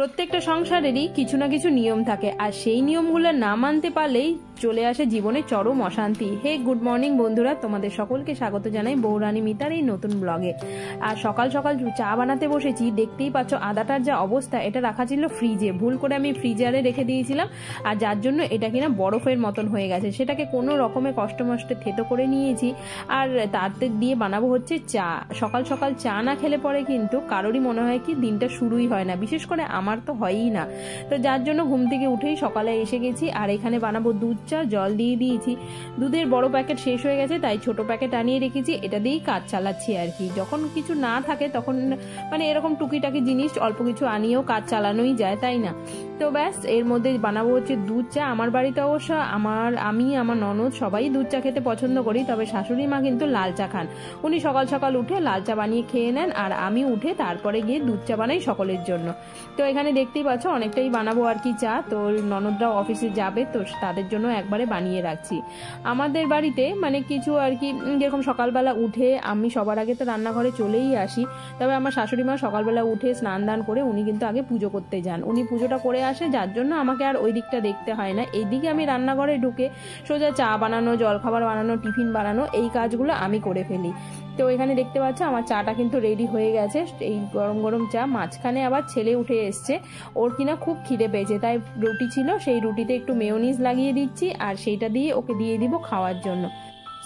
প্রত্যেকটা সংসারেরই কিছু না কিছু নিয়ম থাকে, আর সেই নিয়মগুলো না মানতে পারলেই চলে আসে জীবনে চরম অশান্তি। হে গুড মর্নিং বন্ধুরা, তোমাদের সকলকে স্বাগত জানাই বৌরানী মিতার এই নতুন ব্লগে। আর সকাল সকাল চা বানাতে বসেছি, দেখতেই পাচ্ছ আদাটার যা অবস্থা, এটা রাখা ছিল ফ্রিজে, ভুল করে আমি ফ্রিজারে রেখে দিয়েছিলাম, আর যার জন্য এটা কিনা বরফের মতন হয়ে গেছে। সেটাকে কোনো রকমে কষ্ট মষ্টে থেতো করে নিয়েছি, আর তাতে দিয়ে বানাবো হচ্ছে চা। সকাল সকাল চা না খেলে পরে কিন্তু কারোরই মনে হয় কি দিনটা শুরুই হয় না, বিশেষ করে আমার তো হয়ই না। তো যার জন্য ঘুম থেকে উঠেই সকালে এসে গেছি, আর এখানে বানাবো দুধ চা। জল দিয়ে দিয়েছি, দুধের বড় প্যাকেট শেষ হয়ে গেছে, তাই ছোট প্যাকেট আনিয়ে রেখেছি, এটা দিয়েই কাজ চালাচ্ছি আর কি। যখন কিছু না থাকে তখন মানে এরকম টুকিটাকি জিনিস অল্প কিছু আনিয়েও কাজ চালানোই যায়, তাই না? তো ব্যাস, এর মধ্যে বানাবো হচ্ছে দুধ চা। আমার বাড়িতে অবশ্য আমি আমার ননদ সবাই দুধ চা খেতে পছন্দ করি, তবে শাশুড়ি মা কিন্তু লাল চা খান। উনি সকাল সকাল উঠে লাল চা বানিয়ে খেয়ে নেন, আর আমি উঠে তারপরে গিয়ে দুধ চা বানাই সকলের জন্য। তো এখানে দেখতেই পাচ্ছ অনেকটাই বানাবো আর কি চা। তো ননদরাও অফিসে যাবে, তো তাদের জন্য একবারে বানিয়ে রাখছি। আমাদের বাড়িতে মানে কিছু আর কি, যেরকম সকালবেলা উঠে আমি সবার আগে তো রান্নাঘরে চলেই আসি, তবে আমার শাশুড়ি মা সকালবেলা উঠে স্নান দান করে উনি কিন্তু আগে পুজো করতে যান, উনি পুজোটা করে আসে, যার জন্য আমাকে আর ওই দিকটা দেখতে হয় না। এইদিকে আমি রান্নাঘরে ঢুকে সোজা চা বানানো, জলখাবার বানানো, টিফিন বানানো, এই কাজগুলো আমি করে ফেলি। তো এখানে দেখতে পাচ্ছ আমার চাটা কিন্তু রেডি হয়ে গেছে, এই গরম গরম চা। মাঝখানে আবার ছেলে উঠে এসছে, ওর কিনা খুব খিদে পেয়েছে, তাই রুটি ছিল, সেই রুটিতে একটু মেয়োনিজ লাগিয়ে দিচ্ছি, আর সেইটা দিয়ে ওকে দিয়ে দিব খাওয়ার জন্য।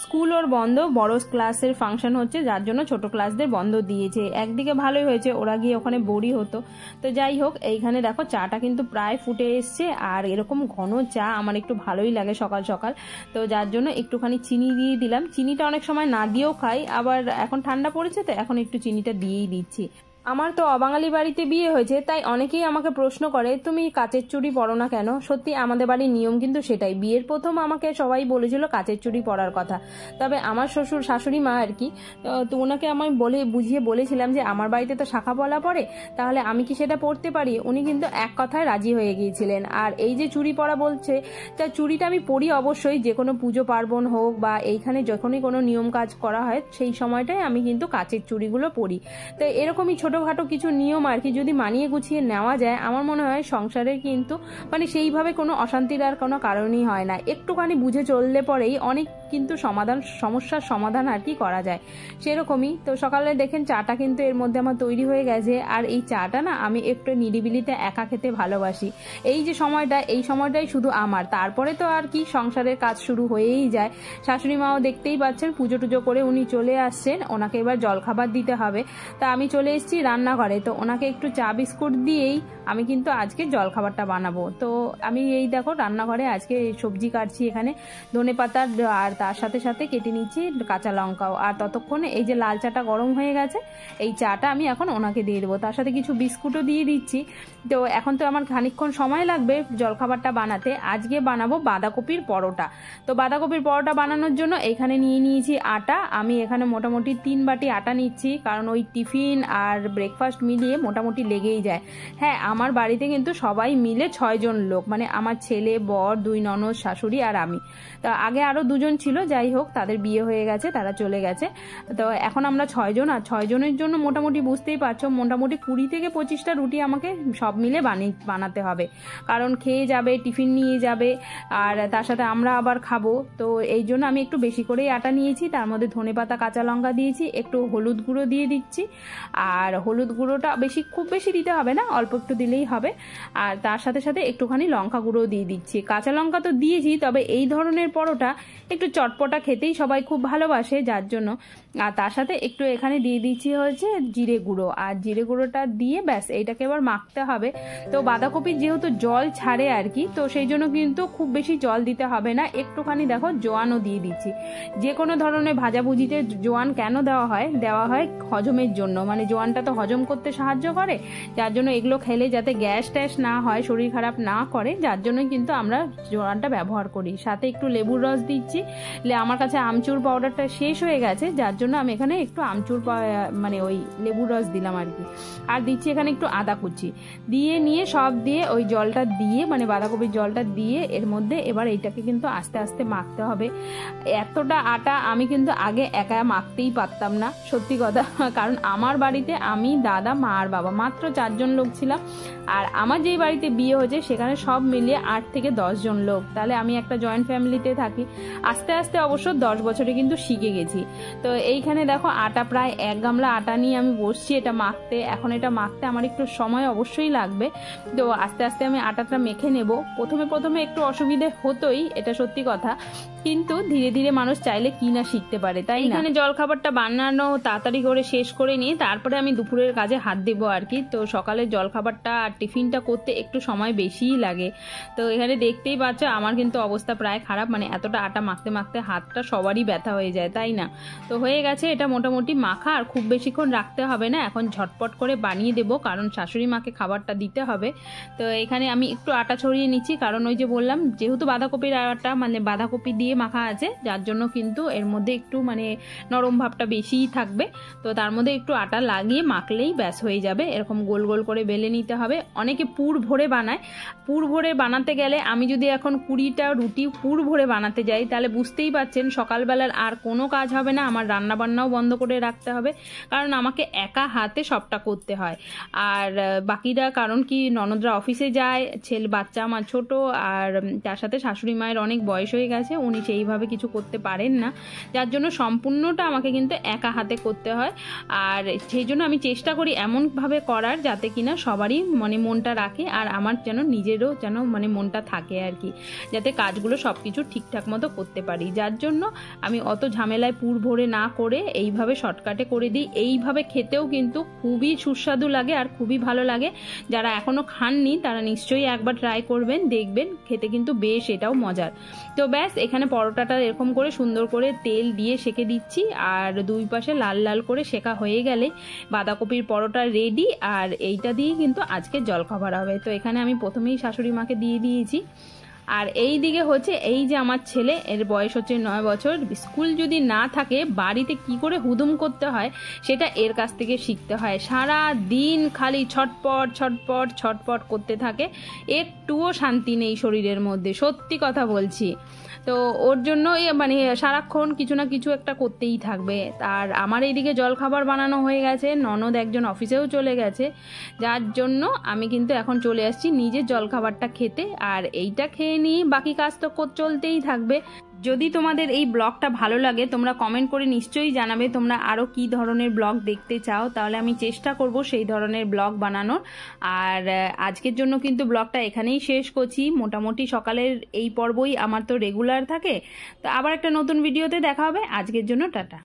স্কুল ওর বন্ধ, বড় ক্লাসের ফাংশন হচ্ছে, যার জন্য ছোট ক্লাসদের বন্ধ দিয়েছে। একদিকে ভালোই হয়েছে, ওরা গিয়ে ওখানে বোরই হতো। তো যাই হোক, এইখানে দেখো চাটা কিন্তু প্রায় ফুটে এসছে, আর এরকম ঘন চা আমার একটু ভালোই লাগে সকাল সকাল, তো যার জন্য একটুখানি চিনি দিয়ে দিলাম। চিনিটা অনেক সময় না দিয়েও খাই, আবার এখন ঠান্ডা পড়েছে তো এখন একটু চিনিটা দিয়েই দিচ্ছি। আমার তো অবাঙালি বাড়িতে বিয়ে হয়েছে, তাই অনেকেই আমাকে প্রশ্ন করে তুমি কাচের চুড়ি পরো না কেন। সত্যি আমাদের বাড়ির নিয়ম কিন্তু সেটাই। বিয়ের প্রথম আমাকে সবাই বলেছিল কাচের চুড়ি পরার কথা, তবে আমার শ্বশুর শাশুড়ি মা আর কি, তো ওনাকে আমি বুঝিয়ে বলেছিলাম যে আমার বাড়িতে তো শাখা পলা পরে, তাহলে আমি কি সেটা পরতে পারি। উনি কিন্তু এক কথায় রাজি হয়ে গিয়েছিলেন। আর এই যে চুড়ি পরা বলছে, তা চুড়িটা আমি পরি অবশ্যই, যে কোনো পুজো পার্বণ হোক বা এইখানে যখনই কোনো নিয়ম কাজ করা হয় সেই সময়টাই আমি কিন্তু কাচের চুড়িগুলো পরি। তো এরকমই ছোটখাটো কিছু নিয়ম আর কি যদি মানিয়ে গুছিয়ে নেওয়া যায়, আমার মনে হয় সংসারের কিন্তু মানে সেইভাবে কোনো অশান্তির আর কোনো কারণই হয় না। একটুখানি বুঝে চললে পরেই অনেক কিন্তু সমস্যার সমাধান আর কি করা যায়, সেরকমই। তো সকালে দেখেন চাটা কিন্তু এর মধ্যে আমার তৈরি হয়ে গেছে, আর এই চাটা না আমি একটু নিরিবিলিতে একা খেতে ভালোবাসি। এই যে সময়টা, এই সময়টাই শুধু আমার, তারপরে তো আর কি সংসারের কাজ শুরু হয়েই যায়। শাশুড়ি মাও দেখতেই পাচ্ছেন পুজো টুজো করে উনি চলে আসছেন, ওনাকে এবার জলখাবার দিতে হবে। তা আমি চলে এসেছি রান্নাঘরে, তো ওনাকে একটু চা বিস্কুট দিয়েই আমি কিন্তু আজকে জলখাবারটা বানাবো। তো আমি এই দেখো রান্নাঘরে আজকে সবজি কাটছি, এখানে ধনেপাতা আর তার সাথে সাথে কেটে নিচ্ছি কাঁচা লঙ্কাও। আর ততক্ষণে এই যে লাল চাটা গরম হয়ে গেছে, এই চাটা আমি এখন ওনাকে দিয়ে দেবো, তার সাথে কিছু বিস্কুটও দিয়ে দিচ্ছি। তো এখন তো আমার খানিকক্ষণ সময় লাগবে জলখাবারটা বানাতে। আজকে বানাবো বাঁধাকপির পরোটা। তো বাঁধাকপির পরোটা বানানোর জন্য এখানে নিয়ে নিয়েছি আটা। আমি এখানে মোটামুটি 3 বাটি আটা নিচ্ছি, কারণ ওই টিফিন আর ব্রেকফাস্ট মিলিয়ে মোটামুটি লেগেই যায়। হ্যাঁ, আমার বাড়িতে কিন্তু সবাই মিলে 6 জন লোক, মানে আমার ছেলে, বর, 2 ননদ, শাশুড়ি আর আমি। তো আগে আরো 2 জন ছিল, যাই হোক তাদের বিয়ে হয়ে গেছে, তারা চলে গেছে। তো এখন আমরা 6 জন, আর 6 জনের জন্য মোটামুটি বুঝতেই পারছো মোটামুটি 20 থেকে 25টা রুটি আমাকে সব মিলে বানাতে হবে, কারণ খেয়ে যাবে, টিফিন নিয়ে যাবে, আর তার সাথে আমরা আবার খাবো। তো এই জন্য আমি একটু বেশি করেই আটা নিয়েছি, তার মধ্যে ধনেপাতা কাঁচা লঙ্কা দিয়েছি, একটু হলুদ গুঁড়ো দিয়ে দিচ্ছি। আর হলুদ গুঁড়োটা খুব বেশি দিতে হবে না, অল্প একটু দিলেই হবে। আর তার সাথে সাথে একটুখানি লঙ্কা গুঁড়ো দিয়ে দিচ্ছি। কাঁচা লঙ্কা তো দিয়েছি, তবে এই ধরনের পরোটা একটু চটপটা খেতেই সবাই খুব ভালোবাসে, যার জন্য। আর তার সাথে একটু এখানে দিয়ে দিচ্ছি হচ্ছে জিরে গুঁড়ো, আর জিরে গুঁড়োটা দিয়ে ব্যাস এইটাকে এবার মাখতে হবে। তো বাঁধাকপি যেহেতু জল ছাড়ে আর কি, তো সেই জন্য কিন্তু খুব বেশি জল দিতে হবে না, একটুখানি দেখো জোয়ানও দিয়ে দিচ্ছি। যে কোনো ধরনের ভাজাভুজিতে জোয়ান কেন দেওয়া হয় হজমের জন্য, মানে জোয়ানটা তো হজম করতে সাহায্য করে, যার জন্য এগুলো খেলে যাতে গ্যাস ট্যাস না হয়, শরীর খারাপ না করে, যার জন্য কিন্তু আমরা জোয়ানটা ব্যবহার করি। সাথে একটু লেবুর রস দিচ্ছি, আমার কাছে আমচুর পাউডারটা শেষ হয়ে গেছে, যার জন্য আমি এখানে একটু আমচুর মানে ওই লেবুর রস দিলাম আর কি। আর দিচ্ছি এখানে একটু আদা কুচি দিয়ে নিয়ে সব দিয়ে ওই জলটা দিয়ে মানে বাঁধাকপির জলটা দিয়ে এর মধ্যে এবার এইটাকে কিন্তু আস্তে আস্তে মাখতে হবে। এতটা আটা আমি কিন্তু আগে একা মাখতেই পারতাম না, সত্যি কথা। কারণ আমার বাড়িতে আমি, দাদা, মা আর বাবা মাত্র 4 জন লোক ছিলাম। আর আমার যেই বাড়িতে বিয়ে হয়েছে সেখানে সব মিলিয়ে 8 থেকে 10 জন লোক। তাহলে আমি একটা জয়েন্ট ফ্যামিলিতে থাকি। আস্তে আস্তে অবশ্য 10 বছরে কিন্তু শিখে গেছি। তো এইখানে দেখো আটা প্রায় 1 গামলা আটা নিয়ে আমি বসছি এটা মাখতে। এখন এটা মাখতে আমার একটু সময় অবশ্যই লাগবে। তো আস্তে আস্তে আমি আটাটা মেখে নেব। প্রথমে একটু অসুবিধে হতোই, এটা সত্যি কথা, কিন্তু ধীরে ধীরে মানুষ চাইলে কি না শিখতে পারে, তাই না? এখানে জলখাবারটা বানানো তাড়াতাড়ি করে শেষ করে নিয়ে তারপরে আমি দুপুরের কাজে হাত দেবো আর কি। তো সকালের জলখাবারটা আর টিফিনটা করতে একটু সময় বেশিই লাগে। তো এখানে দেখতেই পাচ্ছ আমার কিন্তু অবস্থা প্রায় খারাপ, মানে এতটা আটা মাখতে মাখতে হাতটা সবারই ব্যথা হয়ে যায়, তাই না? তো হয়ে গেছে এটা মোটামুটি মাখা, আর খুব বেশিক্ষণ রাখতে হবে না। এখন ঝটপট করে বানিয়ে দেবো, কারণ শাশুড়ি মাকে খাবারটা দিতে হবে। তো এখানে আমি একটু আটা ছড়িয়ে নিচ্ছি, কারণ ওই যে বললাম যেহেতু বাঁধাকপির আটা মানে বাঁধাকপি দিয়ে মাখা আছে, যার জন্য কিন্তু এর মধ্যে একটু মানে নরম ভাবটা বেশিই থাকবে। তো তার মধ্যে একটু আটা লাগিয়ে মাখলেই ব্যাস হয়ে যাবে। এরকম গোল গোল করে বেলে নিতে হবে। অনেকে পুর ভরে বানায়, পুর ভরে বানাতে গেলে আমি যদি এখন 20টা রুটি পুর ভরে বানাতে যাই তাহলে বুঝতেই পারছেন সকালবেলার আর কোনো কাজ হবে না, আমার রান্না বান্নাও বন্ধ করে রাখতে হবে, কারণ আমাকে একা হাতে সবটা করতে হয়। আর বাকিরা কারণ কি ননদরা অফিসে যায়, ছেলে বাচ্চা আমার ছোট, আর তার সাথে শাশুড়ি মায়ের অনেক বয়স হয়ে গেছে, উনি সেইভাবে কিছু করতে পারেন না, যার জন্য সম্পূর্ণটা আমাকে কিন্তু একা হাতে করতে হয়। আর সেই জন্য আমি চেষ্টা করি এমনভাবে করার যাতে কিনা সবারই মানে মনটা রাখে, আর আমার যেন নিজেরও যেন মানে মনটা থাকে আর কি, যাতে কাজগুলো সব কিছু ঠিকঠাক মতো করতে পারি। যার জন্য আমি অত ঝামেলায় পুর ভরে না করে এইভাবে শর্টকাটে করে দিই। এইভাবে খেতেও কিন্তু খুবই সুস্বাদু লাগে আর খুবই ভালো লাগে। যারা এখনও খাননি তারা নিশ্চয়ই একবার ট্রাই করবেন, দেখবেন খেতে কিন্তু বেশ এটাও মজার। তো ব্যাস এখানে পরোটাটা এরকম করে সুন্দর করে তেল দিয়ে সেঁকে দিচ্ছি, আর দুই পাশে লাল লাল করে সেঁকা হয়ে গেলে বাঁধাকপির পরোটা রেডি। আর এইটা দিয়ে কিন্তু আজকে জলখাবার হবে। তো এখানে আমি প্রথমেই শাশুড়ি মাকে দিয়ে দিয়েছি। আর এই দিকে হচ্ছে এই যে আমার ছেলে, এর বয়স হচ্ছে 9 বছর। স্কুল যদি না থাকে বাড়িতে কি করে হুদুম করতে হয় সেটা এর কাছ থেকে শিখতে হয়। সারা দিন খালি ছটপট ছটপট ছটপট করতে থাকে, একটুও শান্তি নেই শরীরের মধ্যে, সত্যি কথা বলছি। তো ওর জন্য মানে সারাক্ষণ কিছু না কিছু একটা করতেই থাকবে। আর আমার এইদিকে জলখাবার বানানো হয়ে গেছে, ননদ একজন অফিসেও চলে গেছে, যার জন্য আমি কিন্তু এখন চলে আসছি নিজের জলখাবারটা খেতে। আর এইটা খেয়ে নিয়ে বাকি কাজ তো চলতেই থাকবে। যদি তোমাদের এই ব্লগটা ভালো লাগে তোমরা কমেন্ট করে নিশ্চয়ই জানাবে তোমরা আরও কী ধরনের ব্লগ দেখতে চাও, তাহলে আমি চেষ্টা করব সেই ধরনের ব্লগ বানানোর। আর আজকের জন্য কিন্তু ব্লগটা এখানেই শেষ করছি। মোটামুটি সকালের এই পর্বই আমার তো রেগুলার থাকে। তো আবার একটা নতুন ভিডিওতে দেখা হবে। আজকের জন্য টাটা।